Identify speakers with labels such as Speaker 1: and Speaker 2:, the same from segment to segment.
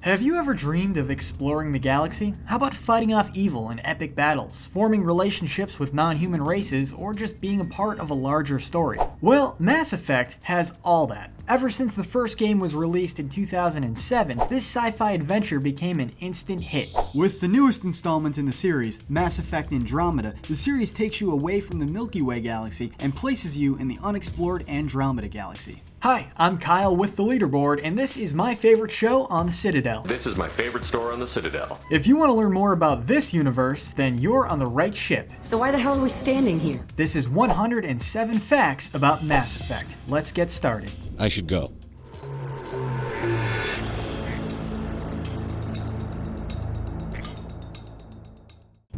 Speaker 1: Have you ever dreamed of exploring the galaxy? How about fighting off evil in epic battles, forming relationships with non-human races, or just being a part of a larger story? Well, Mass Effect has all that. Ever since the first game was released in 2007, this sci-fi adventure became an instant hit.
Speaker 2: With the newest installment in the series, Mass Effect Andromeda, the series takes you away from the Milky Way galaxy and places you in the unexplored Andromeda galaxy.
Speaker 1: Hi, I'm Kyle with the Leaderboard, and this is my favorite show on the Citadel.
Speaker 3: This is my favorite store on the Citadel.
Speaker 1: If you want to learn more about this universe, then you're on the right ship.
Speaker 4: So why the hell are we standing here?
Speaker 1: This is 107 facts about Mass Effect. Let's get started.
Speaker 5: I should go.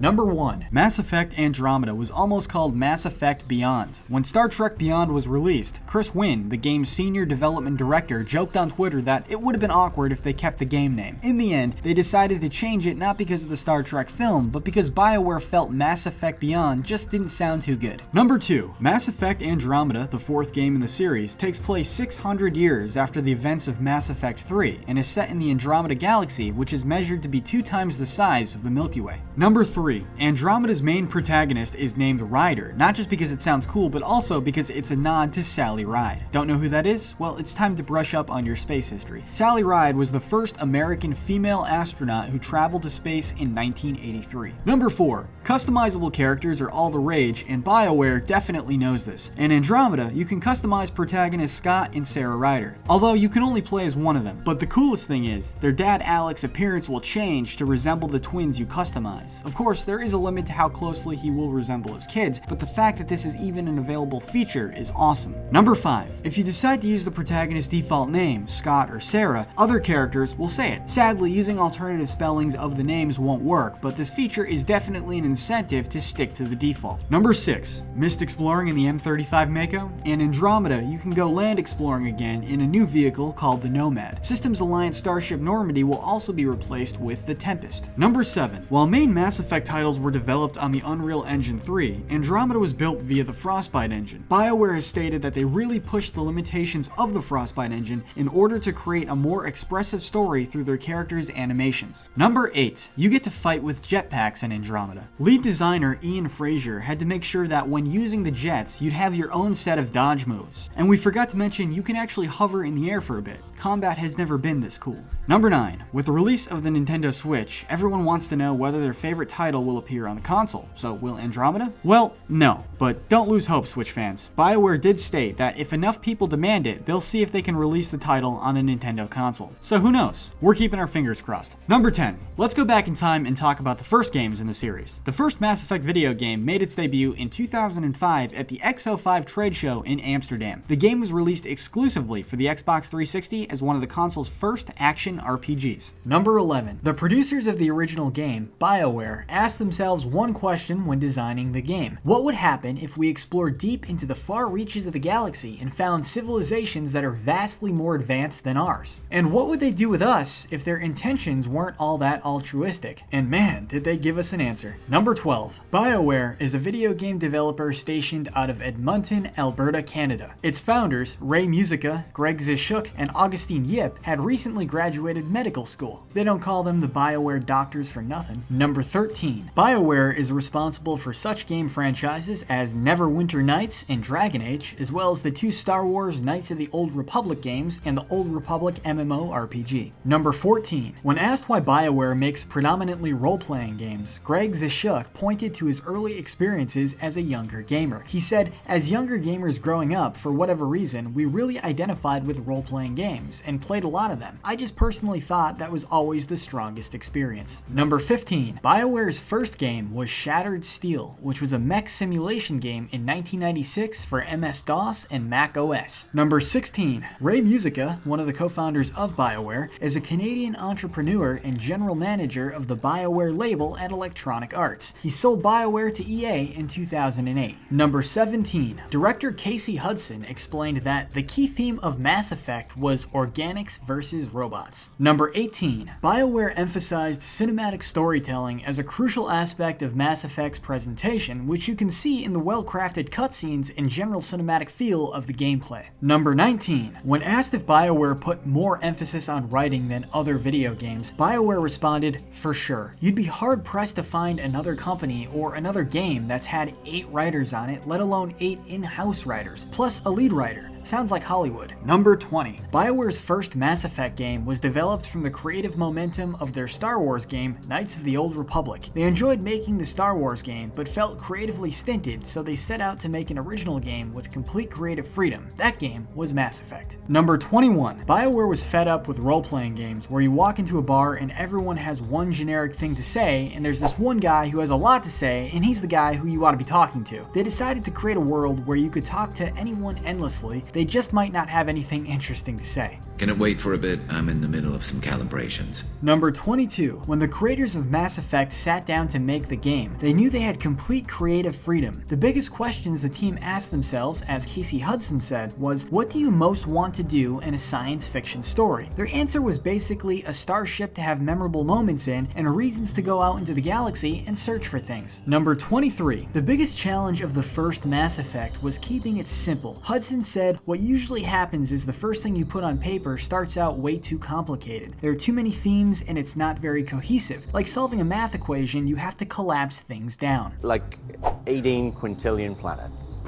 Speaker 1: Number 1.
Speaker 2: Mass Effect Andromeda was almost called Mass Effect Beyond. When Star Trek Beyond was released, Chris Wynn, the game's senior development director, joked on Twitter that it would have been awkward if they kept the game name. In the end, they decided to change it not because of the Star Trek film, but because BioWare felt Mass Effect Beyond just didn't sound too good. Number 2. Mass Effect Andromeda, the fourth game in the series, takes place 600 years after the events of Mass Effect 3 and is set in the Andromeda Galaxy, which is measured to be 2 times the size of the Milky Way. Number 3. Andromeda's main protagonist is named Ryder, not just because it sounds cool, but also because it's a nod to Sally Ride. Don't know who that is? Well, it's time to brush up on your space history. Sally Ride was the first American female astronaut who traveled to space in 1983. Number 4. Customizable characters are all the rage, and BioWare definitely knows this. In Andromeda, you can customize protagonists Scott and Sarah Ryder, although you can only play as one of them. But the coolest thing is, their dad Alec's appearance will change to resemble the twins you customize. Of course, there is a limit to how closely he will resemble his kids, but the fact that this is even an available feature is awesome. Number 5. If you decide to use the protagonist's default name, Scott or Sarah, other characters will say it. Sadly, using alternative spellings of the names won't work, but this feature is definitely an incentive to stick to the default. Number 6. Missed exploring in the M35 Mako? In Andromeda, you can go land exploring again in a new vehicle called the Nomad. Systems Alliance Starship Normandy will also be replaced with the Tempest. Number 7. While main Mass Effect titles were developed on the Unreal Engine 3, Andromeda was built via the Frostbite engine. BioWare has stated that they really pushed the limitations of the Frostbite engine in order to create a more expressive story through their characters' animations. Number 8. You get to fight with jetpacks in Andromeda. Lead designer Ian Fraser had to make sure that when using the jets, you'd have your own set of dodge moves. And we forgot to mention you can actually hover in the air for a bit. Combat has never been this cool. Number 9. With the release of the Nintendo Switch, everyone wants to know whether their favorite title will appear on the console. So will Andromeda? Well, no. But don't lose hope, Switch fans. BioWare did state that if enough people demand it, they'll see if they can release the title on the Nintendo console. So who knows? We're keeping our fingers crossed. Number 10. Let's go back in time and talk about the first games in the series. The first Mass Effect video game made its debut in 2005 at the X05 trade show in Amsterdam. The game was released exclusively for the Xbox 360 as one of the console's first action RPGs.
Speaker 1: Number 11. The producers of the original game, BioWare, asked themselves one question when designing the game. What would happen if we explored deep into the far reaches of the galaxy and found civilizations that are vastly more advanced than ours? And what would they do with us if their intentions weren't all that altruistic? And man, did they give us an answer. Number 12. BioWare is a video game developer stationed out of Edmonton, Alberta, Canada. Its founders, Ray Musica, Greg Zishuk, and Augustine Yip, had recently graduated medical school. They don't call them the BioWare doctors for nothing. Number 13. BioWare is responsible for such game franchises as Neverwinter Nights and Dragon Age, as well as the 2 Star Wars Knights of the Old Republic games and the Old Republic MMORPG. Number 14. When asked why BioWare makes predominantly role-playing games, Greg Zishuk pointed to his early experiences as a younger gamer. He said, as younger gamers growing up, for whatever reason, we really identified with role-playing games and played a lot of them. I just personally thought that was always the strongest experience. Number 15. BioWare's first game was Shattered Steel, which was a mech simulation game in 1996 for MS-DOS and Mac OS. Number 16. Ray Musica, one of the co-founders of BioWare, is a Canadian entrepreneur and general manager of the BioWare label at Electronic Arts. LucasArts. He sold BioWare to EA in 2008. Number 17. Director Casey Hudson explained that the key theme of Mass Effect was organics versus robots. Number 18. BioWare emphasized cinematic storytelling as a crucial aspect of Mass Effect's presentation, which you can see in the well-crafted cutscenes and general cinematic feel of the gameplay. Number 19. When asked if BioWare put more emphasis on writing than other video games, BioWare responded, "For sure. You'd be hard-pressed to find another company or another game that's had 8 writers on it, let alone 8 in-house writers, plus a lead writer. Sounds like Hollywood." Number 20. BioWare's first Mass Effect game was developed from the creative momentum of their Star Wars game, Knights of the Old Republic. They enjoyed making the Star Wars game, but felt creatively stinted, so they set out to make an original game with complete creative freedom. That game was Mass Effect. Number 21. BioWare was fed up with role-playing games where you walk into a bar and everyone has one generic thing to say, and there's this one guy who has a lot to say, and he's the guy who you ought to be talking to. They decided to create a world where you could talk to anyone endlessly. They just might not have anything interesting to say.
Speaker 5: Can it wait for a bit? I'm in the middle of some calibrations.
Speaker 1: Number 22. When the creators of Mass Effect sat down to make the game, they knew they had complete creative freedom. The biggest questions the team asked themselves, as Casey Hudson said, was, what do you most want to do in a science fiction story? Their answer was basically a starship to have memorable moments in and reasons to go out into the galaxy and search for things. Number 23. The biggest challenge of the first Mass Effect was keeping it simple. Hudson said, what usually happens is the first thing you put on paper starts out way too complicated. There are too many themes and it's not very cohesive. Like solving a math equation, you have to collapse things down.
Speaker 6: Like 18 quintillion planets.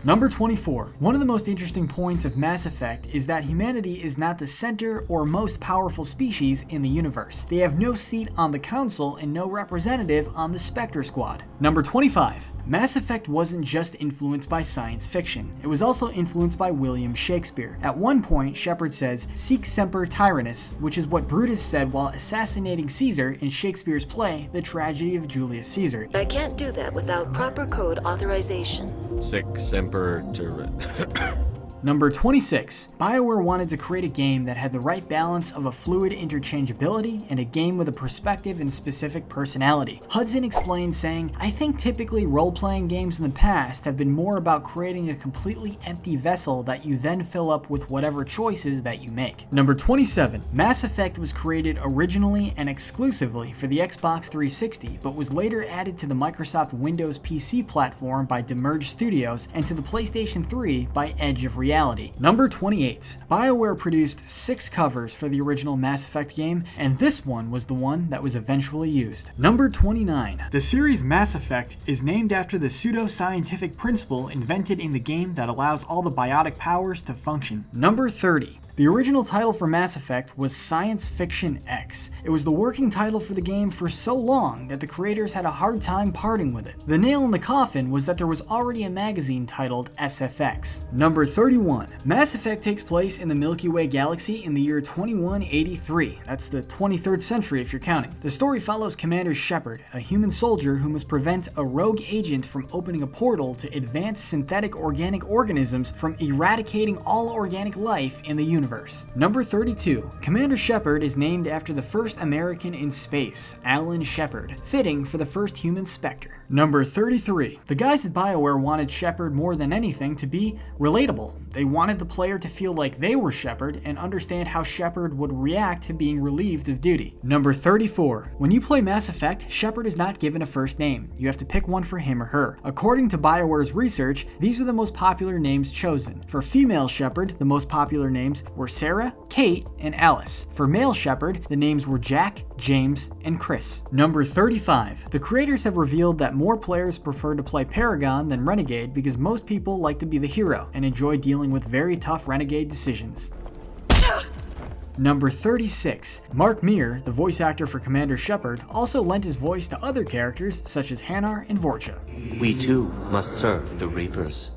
Speaker 1: Number 24. One of the most interesting points of Mass Effect is that humanity is not the center or most powerful species in the universe. They have no seat on the council and no representative on the Spectre Squad. Number 25. Mass Effect wasn't just influenced by science fiction, it was also influenced by William Shakespeare. At one point, Shepard says, "Sic semper tyrannis," which is what Brutus said while assassinating Caesar in Shakespeare's play, The Tragedy of Julius Caesar.
Speaker 4: I can't do that without proper code authorization.
Speaker 3: Sic semper
Speaker 1: Number 26. BioWare wanted to create a game that had the right balance of a fluid interchangeability and a game with a perspective and specific personality. Hudson explained, saying, "I think typically role-playing games in the past have been more about creating a completely empty vessel that you then fill up with whatever choices that you make." Number 27. Mass Effect was created originally and exclusively for the Xbox 360, but was later added to the Microsoft Windows PC platform by Demerge Studios and to the PlayStation 3 by Edge of Reality. Number 28. BioWare produced 6 covers for the original Mass Effect game, and this one was the one that was eventually used. Number 29. The series Mass Effect is named after the pseudo-scientific principle invented in the game that allows all the biotic powers to function. Number 30. The original title for Mass Effect was Science Fiction X. It was the working title for the game for so long that the creators had a hard time parting with it. The nail in the coffin was that there was already a magazine titled SFX. Number 31. Mass Effect takes place in the Milky Way galaxy in the year 2183. That's the 23rd century if you're counting. The story follows Commander Shepard, a human soldier who must prevent a rogue agent from opening a portal to advance synthetic organic organisms from eradicating all organic life in the universe. Number 32. Commander Shepard is named after the first American in space, Alan Shepard, fitting for the first human Spectre. Number 33. The guys at BioWare wanted Shepard more than anything to be relatable. They wanted the player to feel like they were Shepard and understand how Shepard would react to being relieved of duty. Number 34. When you play Mass Effect, Shepard is not given a first name. You have to pick one for him or her. According to BioWare's research, these are the most popular names chosen. For female Shepard, the most popular names were Sarah, Kate, and Alice. For male Shepard, the names were Jack, James, and Chris. Number 35. The creators have revealed that more players prefer to play Paragon than Renegade because most people like to be the hero and enjoy dealing with very tough Renegade decisions. Number 36. Mark Meer, the voice actor for Commander Shepard, also lent his voice to other characters such as Hanar and Vorcha.
Speaker 7: We too must serve the Reapers.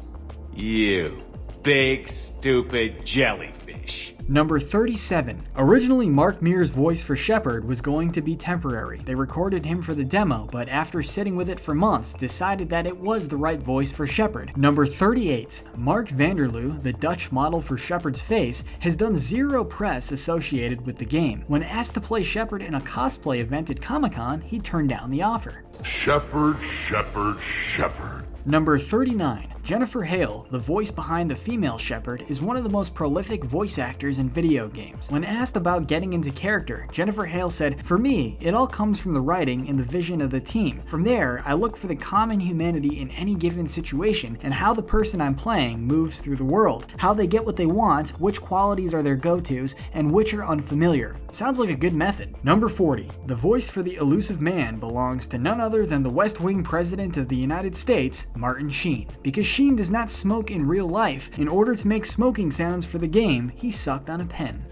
Speaker 8: You big stupid jellyfish.
Speaker 7: Fish.
Speaker 1: Number 37. Originally, Mark Mear's voice for Shepard was going to be temporary. They recorded him for the demo, but after sitting with it for months, decided that it was the right voice for Shepard. Number 38. Mark Vanderloo, the Dutch model for Shepard's face, has done zero press associated with the game. When asked to play Shepard in a cosplay event at Comic-Con, he turned down the offer.
Speaker 8: Shepard, Shepard, Shepard.
Speaker 1: Number 39. Jennifer Hale, the voice behind the female Shepard, is one of the most prolific voice actors in video games. When asked about getting into character, Jennifer Hale said, "For me, it all comes from the writing and the vision of the team. From there, I look for the common humanity in any given situation and how the person I'm playing moves through the world, how they get what they want, which qualities are their go-tos, and which are unfamiliar." Sounds like a good method. Number 40. The voice for the elusive man belongs to none other than the West Wing President of the United States, Martin Sheen. Because Sheen does not smoke in real life, in order to make smoking sounds for the game, he sucked on a pen.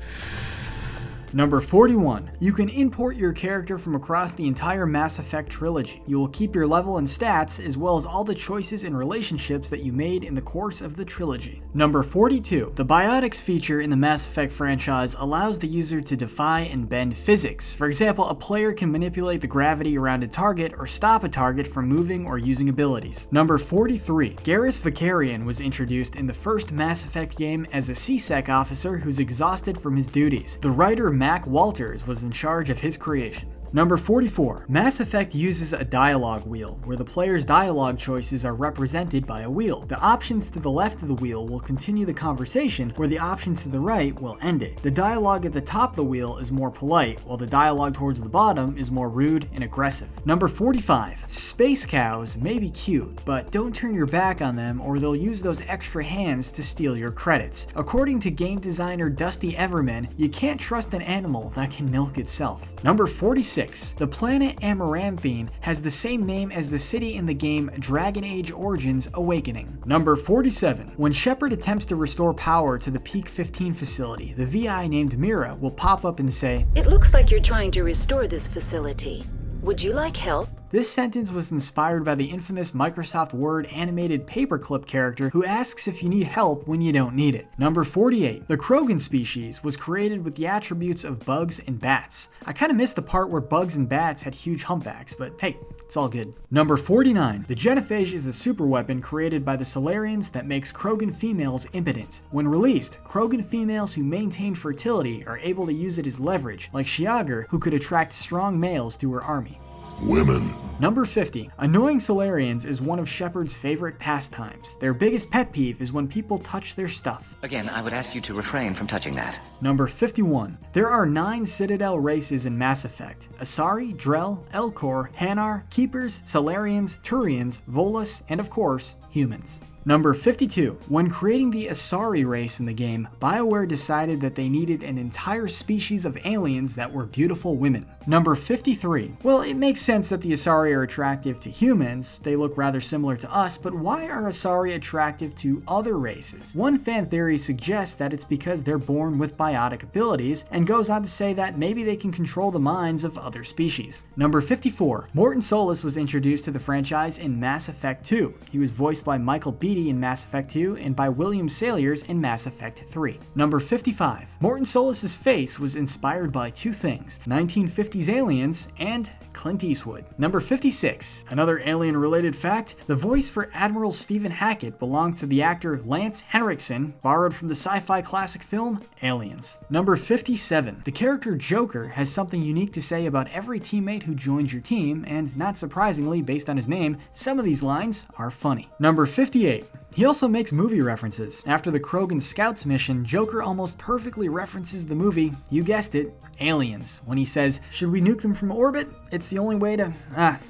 Speaker 1: Number 41. You can import your character from across the entire Mass Effect trilogy. You will keep your level and stats, as well as all the choices and relationships that you made in the course of the trilogy. Number 42. The biotics feature in the Mass Effect franchise allows the user to defy and bend physics. For example, a player can manipulate the gravity around a target or stop a target from moving or using abilities. Number 43. Garrus Vakarian was introduced in the first Mass Effect game as a CSEC officer who's exhausted from his duties. The writer Mac Walters was in charge of his creation. Number 44. Mass Effect uses a dialogue wheel, where the player's dialogue choices are represented by a wheel. The options to the left of the wheel will continue the conversation, where the options to the right will end it. The dialogue at the top of the wheel is more polite, while the dialogue towards the bottom is more rude and aggressive. Number 45. Space cows may be cute, but don't turn your back on them or they'll use those extra hands to steal your credits. According to game designer Dusty Everman, you can't trust an animal that can milk itself. Number 46. The planet Amaranthine has the same name as the city in the game Dragon Age Origins Awakening. Number 47. When Shepard attempts to restore power to the Peak 15 facility, the VI named Mira will pop up and say,
Speaker 4: "It looks like you're trying to restore this facility. Would you like help?"
Speaker 1: This sentence was inspired by the infamous Microsoft Word animated paperclip character who asks if you need help when you don't need it. Number 48. The Krogan species was created with the attributes of bugs and bats. I kinda missed the part where bugs and bats had huge humpbacks, but hey, it's all good. Number 49. The Genophage is a superweapon created by the Solarians that makes Krogan females impotent. When released, Krogan females who maintain fertility are able to use it as leverage, like Shiagar, who could attract strong males to her army.
Speaker 8: Women.
Speaker 1: Number 50. Annoying Solarians is one of Shepard's favorite pastimes. Their biggest pet peeve is when people touch their stuff.
Speaker 7: Again, I would ask you to refrain from touching that.
Speaker 1: Number 51. There are 9 Citadel races in Mass Effect: Asari, Drell, Elcor, Hanar, Keepers, Solarians, Turians, Volus, and of course, humans. Number 52. When creating the Asari race in the game, BioWare decided that they needed an entire species of aliens that were beautiful women. Number 53. Well, it makes sense that the Asari are attractive to humans. They look rather similar to us, but why are Asari attractive to other races? One fan theory suggests that it's because they're born with biotic abilities, and goes on to say that maybe they can control the minds of other species. Number 54. Morton Solus was introduced to the franchise in Mass Effect 2. He was voiced by Michael Beatty in Mass Effect 2 and by William Salyers in Mass Effect 3. Number 55. Morton Solus's face was inspired by two things: 1950s aliens and Clint Eastwood. Number 56. Another alien-related fact: the voice for Admiral Stephen Hackett belongs to the actor Lance Henriksen, borrowed from the sci-fi classic film Aliens. Number 57. The character Joker has something unique to say about every teammate who joins your team, and not surprisingly, based on his name, some of these lines are funny. Number 58. He also makes movie references. After the Krogan Scouts mission, Joker almost perfectly references the movie, you guessed it, Aliens, when he says, "Should we nuke them from orbit? It's the only way to..."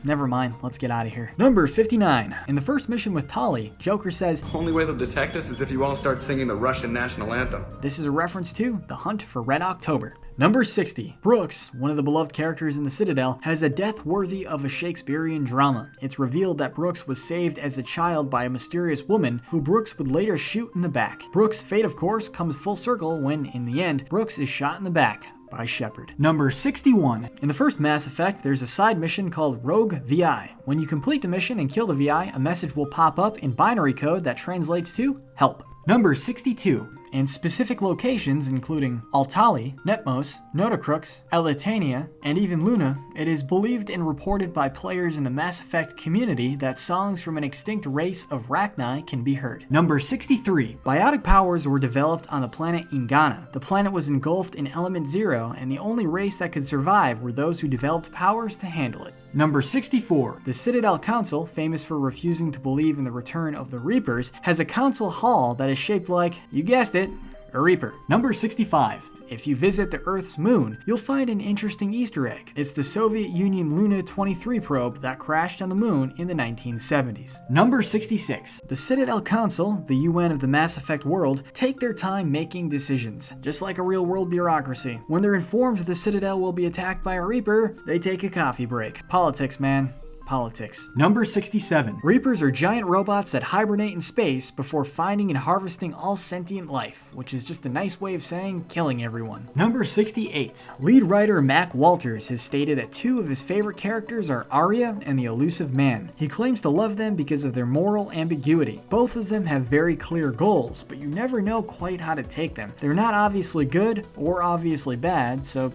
Speaker 1: Never mind, let's get out of here. Number 59. In the first mission with Tali, Joker says,
Speaker 9: "Only way they'll detect us is if you all start singing the Russian national anthem."
Speaker 1: This is a reference to The Hunt for Red October. Number 60. Brooks, one of the beloved characters in the Citadel, has a death worthy of a Shakespearean drama. It's revealed that Brooks was saved as a child by a mysterious woman who Brooks would later shoot in the back. Brooks' fate, of course, comes full circle when, in the end, Brooks is shot in the back by Shepard. Number 61. In the first Mass Effect, there's a side mission called Rogue VI. When you complete the mission and kill the VI, a message will pop up in binary code that translates to help. Number 62. and specific locations including Altali, Netmos, Notocrux, Elitania, and even Luna, it is believed and reported by players in the Mass Effect community that songs from an extinct race of Rachni can be heard. Number 63. Biotic powers were developed on the planet Ingana. The planet was engulfed in Element Zero, and the only race that could survive were those who developed powers to handle it. Number 64. The Citadel Council, famous for refusing to believe in the return of the Reapers, has a council hall that is shaped like, you guessed it, a Reaper. Number 65. If you visit the Earth's moon, you'll find an interesting Easter egg. It's the Soviet Union Luna 23 probe that crashed on the moon in the 1970s. Number 66. The Citadel Council, the UN of the Mass Effect world, take their time making decisions, just like a real-world bureaucracy. When they're informed the Citadel will be attacked by a Reaper, they take a coffee break. Politics, man. Politics. Number 67. Reapers are giant robots that hibernate in space before finding and harvesting all sentient life, which is just a nice way of saying killing everyone. Number 68. Lead writer Mac Walters has stated that two of his favorite characters are Arya and the Elusive Man. He claims to love them because of their moral ambiguity. Both of them have very clear goals, but you never know quite how to take them. They're not obviously good or obviously bad, so,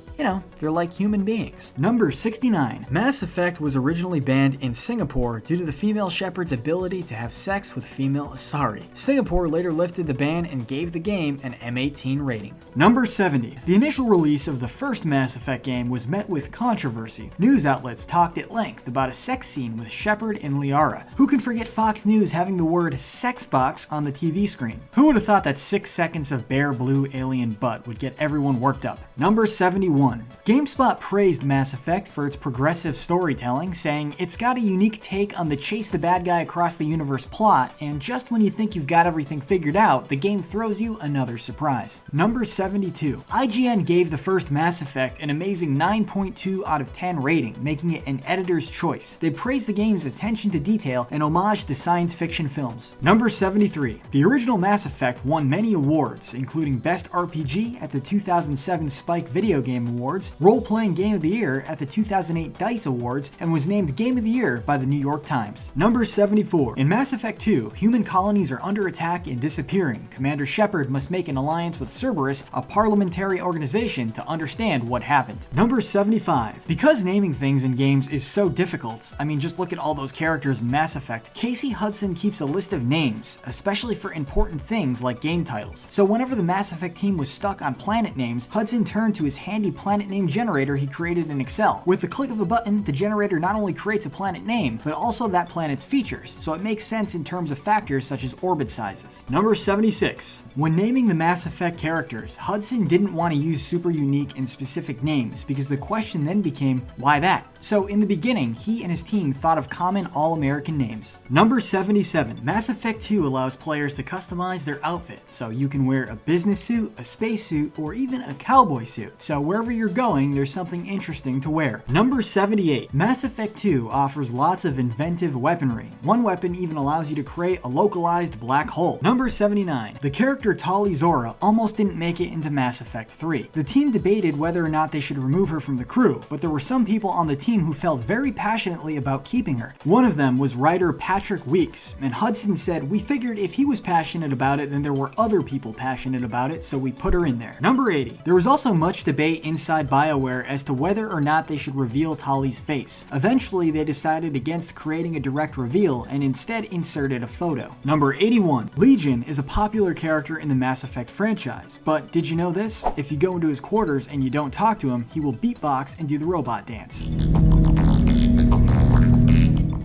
Speaker 1: they're like human beings. Number 69. Mass Effect was originally banned in Singapore due to the female Shepard's ability to have sex with female Asari. Singapore later lifted the ban and gave the game an M18 rating. Number 70. The initial release of the first Mass Effect game was met with controversy. News outlets talked at length about a sex scene with Shepard and Liara. Who can forget Fox News having the word sex box on the TV screen? Who would have thought that 6 seconds of bare blue alien butt would get everyone worked up? Number 71. GameSpot praised Mass Effect for its progressive storytelling, saying it's got a unique take on the chase the bad guy across the universe plot, and just when you think you've got everything figured out, the game throws you another surprise. Number 72. IGN gave the first Mass Effect an amazing 9.2 out of 10 rating, making it an editor's choice. They praised the game's attention to detail and homage to science fiction films. Number 73. The original Mass Effect won many awards, including Best RPG at the 2007 Spike Video Game Awards, Role-Playing Game of the Year at the 2008 DICE Awards, and was named Game of the Year by the New York Times. Number 74. In Mass Effect 2, human colonies are under attack and disappearing. Commander Shepard must make an alliance with Cerberus, a parliamentary organization, to understand what happened. Number 75. Because naming things in games is so difficult, just look at all those characters in Mass Effect, Casey Hudson keeps a list of names, especially for important things like game titles. So whenever the Mass Effect team was stuck on planet names, Hudson turned to his handy planet name generator he created in Excel. With the click of a button, the generator not only creates a planet name, but also that planet's features, so it makes sense in terms of factors such as orbit sizes. Number 76. When naming the Mass Effect characters, Hudson didn't want to use super unique and specific names because the question then became, why that? So in the beginning, he and his team thought of common all-American names. Number 77. Mass Effect 2 allows players to customize their outfit, so you can wear a business suit, a space suit, or even a cowboy suit. So wherever you're going, there's something interesting to wear. Number 78. Mass Effect 2 offers lots of inventive weaponry. One weapon even allows you to create a localized black hole. Number 79. The character Tali Zora almost didn't make it into Mass Effect 3. The team debated whether or not they should remove her from the crew, but there were some people on the team who felt very passionately about keeping her. One of them was writer Patrick Weeks, and Hudson said, "We figured if he was passionate about it, then there were other people passionate about it, so we put her in there." Number 80. There was also much debate inside BioWare as to whether or not they should reveal Tali's face. Eventually, they decided against creating a direct reveal and instead inserted a photo. Number 81. Legion is a popular character in the Mass Effect franchise, but did you know this? If you go into his quarters and you don't talk to him, he will beatbox and do the robot dance.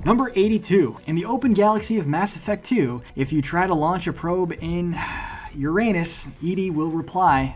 Speaker 1: Number 82. In the open galaxy of Mass Effect 2, if you try to launch a probe in Uranus, EDI will reply,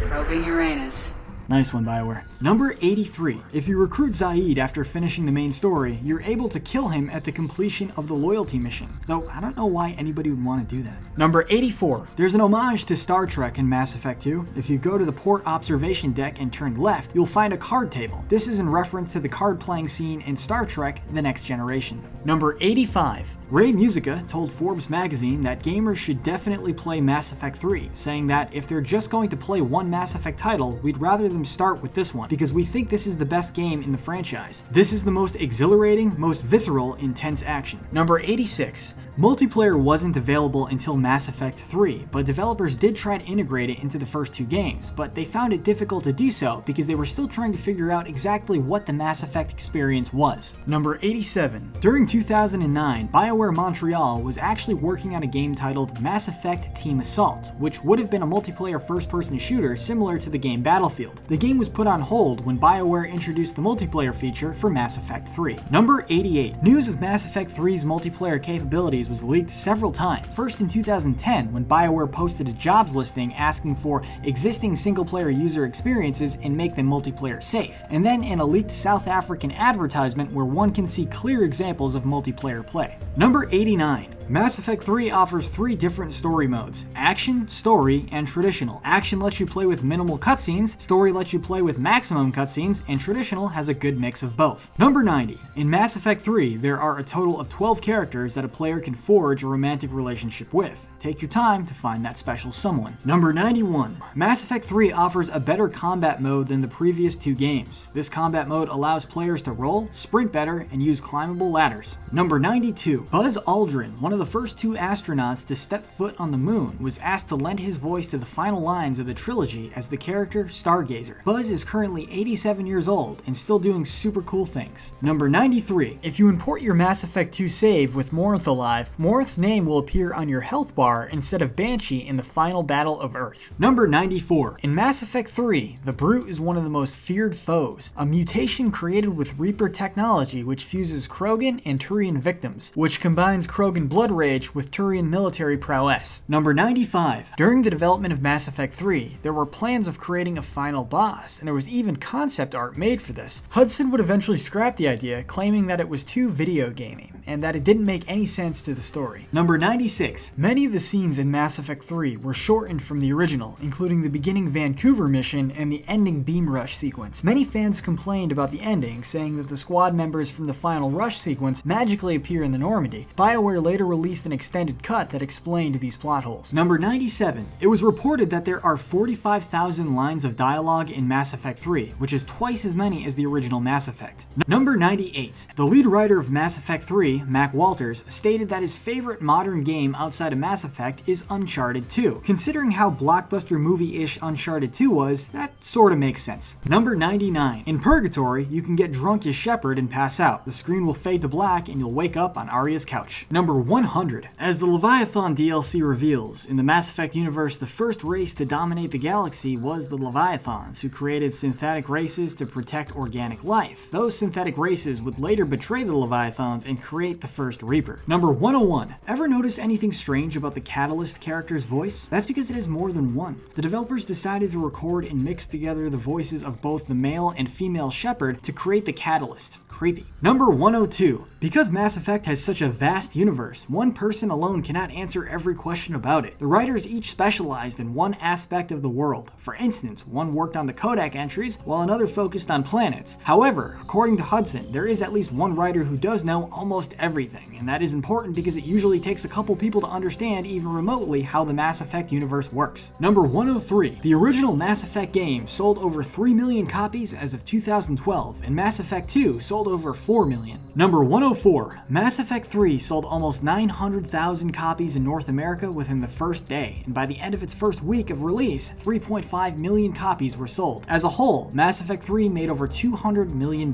Speaker 1: "Probing Uranus." Nice one, BioWare. Number 83. If you recruit Zaid after finishing the main story, you're able to kill him at the completion of the loyalty mission. Though I don't know why anybody would want to do that. Number 84. There's an homage to Star Trek in Mass Effect 2. If you go to the port observation deck and turn left, you'll find a card table. This is in reference to the card playing scene in Star Trek: The Next Generation. Number 85. Ray Musica told Forbes magazine that gamers should definitely play Mass Effect 3, saying that if they're just going to play one Mass Effect title, we'd rather them start with this one.
Speaker 2: because we think this is the best game in the franchise. This is the most exhilarating, most visceral, intense action.
Speaker 1: Number 86.
Speaker 2: Multiplayer wasn't available until Mass Effect 3, but developers did try to integrate it into the first two games, but they found it difficult to do so because they were still trying to figure out exactly what the Mass Effect experience was.
Speaker 1: Number 87.
Speaker 2: During 2009, BioWare Montreal was actually working on a game titled Mass Effect Team Assault, which would have been a multiplayer first-person shooter similar to the game Battlefield. The game was put on hold when BioWare introduced the multiplayer feature for Mass Effect 3. Number 88. News of Mass Effect 3's multiplayer capabilities was leaked several times. First in 2010, when BioWare posted a jobs listing asking for existing single-player user experiences and make them multiplayer safe. And then in a leaked South African advertisement where one can see clear examples of multiplayer play. Number 89. Mass Effect 3 offers 3 different story modes: Action, Story, and Traditional. Action lets you play with minimal cutscenes, Story lets you play with maximum cutscenes, and Traditional has a good mix of both. Number 90. In Mass Effect 3, there are a total of 12 characters that a player can forge a romantic relationship with. Take your time to find that special someone. Number 91. Mass Effect 3 offers a better combat mode than the previous 2 games. This combat mode allows players to roll, sprint better, and use climbable ladders. Number 92. Buzz Aldrin, one of the first 2 astronauts to step foot on the moon, was asked to lend his voice to the final lines of the trilogy as the character Stargazer. Buzz is currently 87 years old and still doing super cool things. Number 93.
Speaker 1: If you import your Mass Effect 2 save with Morth alive, Morth's name will appear on your health bar instead of Banshee in the final battle of Earth.
Speaker 2: Number 94.
Speaker 1: In Mass Effect 3, the Brute is one of the most feared foes, a mutation created with Reaper technology which fuses Krogan and Turian victims, which combines Krogan blood rage with Turian military prowess.
Speaker 2: Number 95.
Speaker 1: During the development of Mass Effect 3, there were plans of creating a final boss, and there was even concept art made for this. Hudson would eventually scrap the idea, claiming that it was too video gamey, and that it didn't make any sense to the story.
Speaker 2: Number 96.
Speaker 1: Many of the scenes in Mass Effect 3 were shortened from the original, including the beginning Vancouver mission and the ending Beam Rush sequence. Many fans complained about the ending, saying that the squad members from the final Rush sequence magically appear in the Normandy. BioWare later released an extended cut that explained these plot holes.
Speaker 2: Number 97. It was reported that there are 45,000 lines of dialogue in Mass Effect 3, which is twice as many as the original Mass Effect. Number 98. The lead writer of Mass Effect 3, Mac Walters, stated that his favorite modern game outside of Mass Effect is Uncharted 2. Considering how blockbuster movie-ish Uncharted 2 was, that sorta makes sense. Number 99. In Purgatory, you can get drunk as Shepard and pass out. The screen will fade to black and you'll wake up on Aria's couch. Number 100. As the Leviathan DLC reveals, in the Mass Effect universe, the first race to dominate the galaxy was the Leviathans, who created synthetic races to protect organic life. Those synthetic races would later betray the Leviathans and create the first Reaper. Number 101. Ever notice anything strange about the Catalyst character's voice? That's because it is more than one. The developers decided to record and mix together the voices of both the male and female Shepard to create the Catalyst. Creepy. Number 102. Because Mass Effect has such a vast universe, one person alone cannot answer every question about it. The writers each specialized in one aspect of the world. For instance, one worked on the codec entries, while another focused on planets. However, according to Hudson, there is at least one writer who does know almost everything, and that is important because it usually takes a couple people to understand even remotely how the Mass Effect universe works. Number 103. The original Mass Effect game sold over 3 million copies as of 2012, and Mass Effect 2 sold over 4 million. Number 104. Mass Effect 3 sold almost 900,000 copies in North America within the first day, and by the end of its first week of release, 3.5 million copies were sold. As a whole, Mass Effect 3 made over $200 million.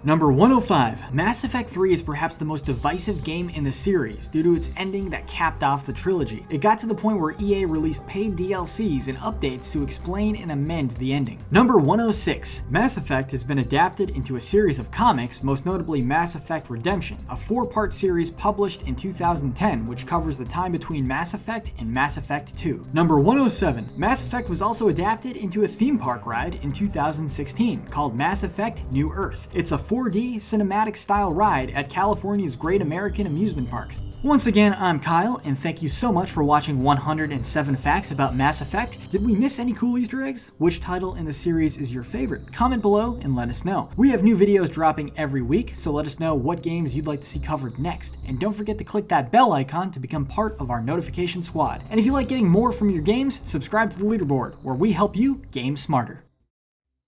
Speaker 2: Number 105. Mass Effect 3 is perhaps the most divisive game in the series due to its ending that capped off the trilogy. It got to the point where EA released paid DLCs and updates to explain and amend the ending. Number 106. Mass Effect has been adapted into a series of comics, most notably Mass Effect Redemption, a 4-part series published in 2010 which covers the time between Mass Effect and Mass Effect 2. Number 107. Mass Effect was also adapted into a theme park ride in 2016 called Mass Effect New Earth. It's a 4D cinematic style ride at California's Great American Amusement Park. Once again, I'm Kyle, and thank you so much for watching 107 Facts about Mass Effect. Did we miss any cool Easter eggs? Which title in the series is your favorite? Comment below and let us know. We have new videos dropping every week, so let us know what games you'd like to see covered next. And don't forget to click that bell icon to become part of our notification squad. And if you like getting more from your games, subscribe to the Leaderboard, where we help you game smarter.